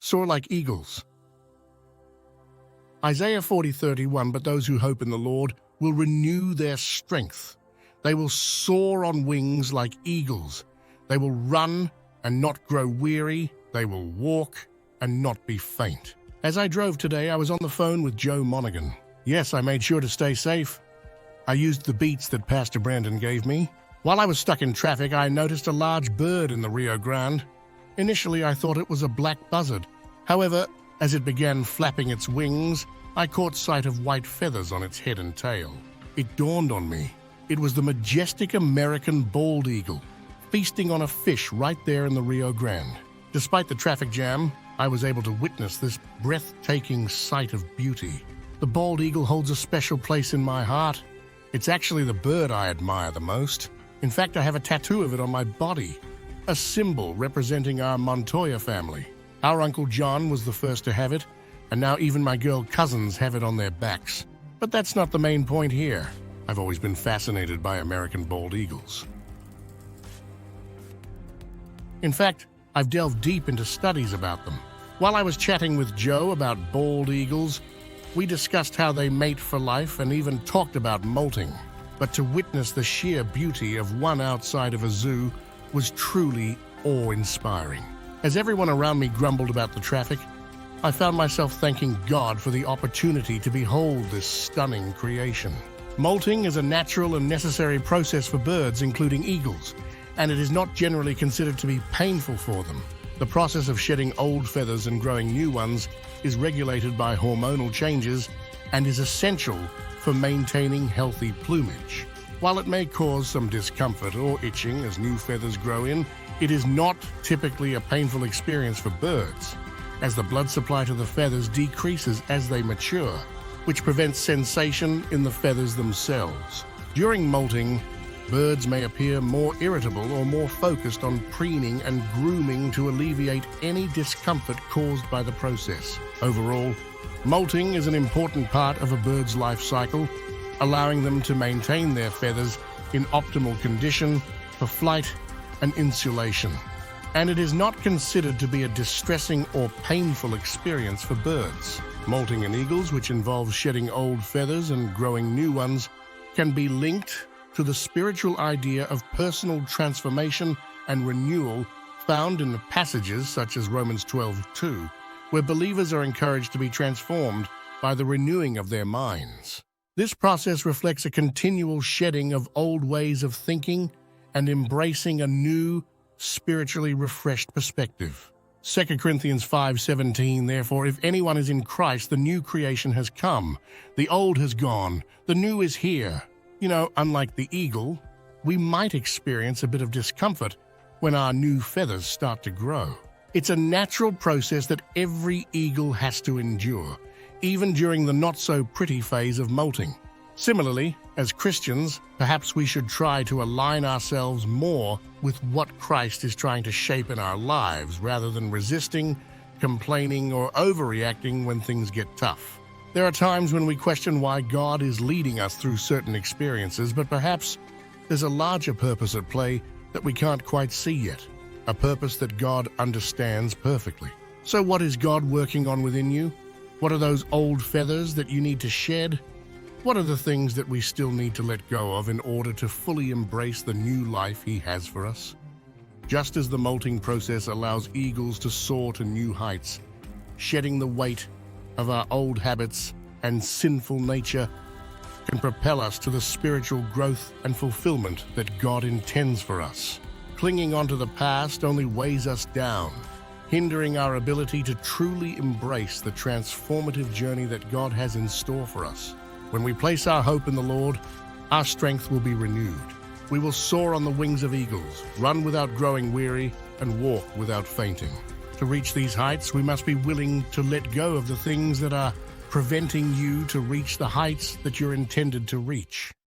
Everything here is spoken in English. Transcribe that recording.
soar like eagles. Isaiah 40:31, but those who hope in the Lord will renew their strength. They will soar on wings like eagles. They will run and not grow weary. They will walk and not be faint. As I drove today, I was on the phone with Joe Monagon. Yes, I made sure to stay safe. I used the beats that Pastor Brandon gave me. While I was stuck in traffic, I noticed a large bird in the Rio Grande. Initially, I thought it was a black buzzard. However, as it began flapping its wings, I caught sight of white feathers on its head and tail. It dawned on me. It was the majestic American bald eagle, feasting on a fish right there in the Rio Grande. Despite the traffic jam, I was able to witness this breathtaking sight of beauty. The bald eagle holds a special place in my heart. It's actually the bird I admire the most. In fact, I have a tattoo of it on my body, a symbol representing our Montoya family. Our Uncle John was the first to have it, and now even my girl cousins have it on their backs. But that's not the main point here. I've always been fascinated by American bald eagles. In fact, I've delved deep into studies about them. While I was chatting with Joe about bald eagles, we discussed how they mate for life and even talked about molting. But to witness the sheer beauty of one outside of a zoo was truly awe-inspiring. As everyone around me grumbled about the traffic, I found myself thanking God for the opportunity to behold this stunning creation. Molting is a natural and necessary process for birds, including eagles, and it is not generally considered to be painful for them. The process of shedding old feathers and growing new ones is regulated by hormonal changes and is essential for maintaining healthy plumage. While it may cause some discomfort or itching as new feathers grow in, it is not typically a painful experience for birds, as the blood supply to the feathers decreases as they mature, which prevents sensation in the feathers themselves. During molting, birds may appear more irritable or more focused on preening and grooming to alleviate any discomfort caused by the process. Overall, molting is an important part of a bird's life cycle, allowing them to maintain their feathers in optimal condition for flight and insulation. And it is not considered to be a distressing or painful experience for birds. Molting in eagles, which involves shedding old feathers and growing new ones, can be linked to the spiritual idea of personal transformation and renewal found in the passages such as Romans 12:2, where believers are encouraged to be transformed by the renewing of their minds. This process reflects a continual shedding of old ways of thinking and embracing a new, spiritually refreshed perspective. 2 Corinthians 5:17, therefore, if anyone is in Christ, the new creation has come. The old has gone. The new is here. Unlike the eagle, we might experience a bit of discomfort when our new feathers start to grow. It's a natural process that every eagle has to endure, even during the not-so-pretty phase of molting. Similarly, as Christians, perhaps we should try to align ourselves more with what Christ is trying to shape in our lives rather than resisting, complaining, or overreacting when things get tough. There are times when we question why God is leading us through certain experiences, but perhaps there's a larger purpose at play that we can't quite see yet, a purpose that God understands perfectly. So what is God working on within you? What are those old feathers that you need to shed? What are the things that we still need to let go of in order to fully embrace the new life He has for us? Just as the molting process allows eagles to soar to new heights, shedding the weight of our old habits and sinful nature can propel us to the spiritual growth and fulfillment that God intends for us. Clinging onto the past only weighs us down, hindering our ability to truly embrace the transformative journey that God has in store for us. When we place our hope in the Lord, our strength will be renewed. We will soar on the wings of eagles, run without growing weary, and walk without fainting. To reach these heights, we must be willing to let go of the things that are preventing you to reach the heights that you're intended to reach.